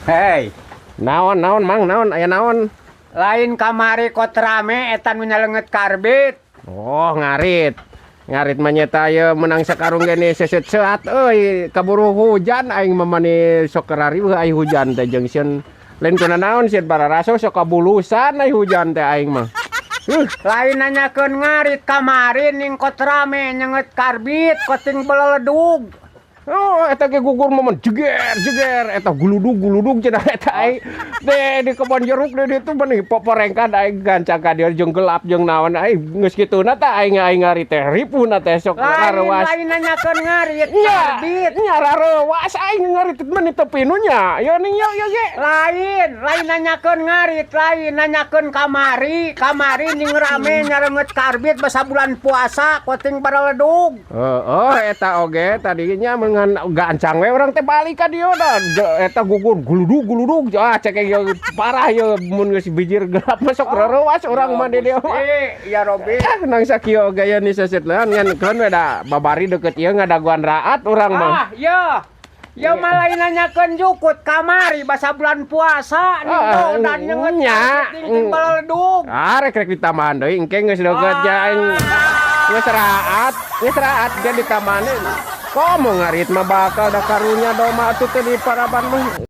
Hei, Naon mang naon aya naon? lain kamari kot rame etan menyaleungeut karbit. Oh ngarit. Ngarit mah nyeta ieu menang sakarung gini seset seat euy kaburu hujan aing mamani sok karariweuh aya hujan teh jeung sieun lain kuna naon sieun bararaso sok kabulusan aya hujan teh aing mah. Lain nanyakeun ngarit kamari ning kot rame nyengeut karbit koting beleledug. Oh, eta ge gugur momen jeger eta guludug cenah eta aing teh di kebon jeruk di ditu benih poporengkan aing gancang ka dieu jeung gelap jeung naon aing geus kituna teh aing ngari teh ripuna teh sok rarewas. Lain nanyakeun ngarit Nya, karbit. nya rarewas aing ngari teh meni teu pinunya. Yo ning yo ge. Lain nanyakeun ngarit, lain nanyakeun kamari ning rame nyareungeut karbit basa bulan puasa koting beleledug. Oh, eta oge tadinya mengan gancang we urang teh balik ka dieu da. Eta gugur guludug cek ieu parah ieu mun geus bijir gelap masuk rarewas urang mah di dieu. Ya Robi. Nang sakieu gaya ni sesitleun ngan keun we da babari deukeut ieu ngadaguan raat urang mah. Ya malah nanyakeun jukut kamari basa bulan puasa nih dan nyengeut ting beleledug. Rek ditambahan deui engke geus deukeut aing. Geus raat jadi ditamahanin. Komo ngarit mah bakal da karunya doma atuh teh di paraban mah.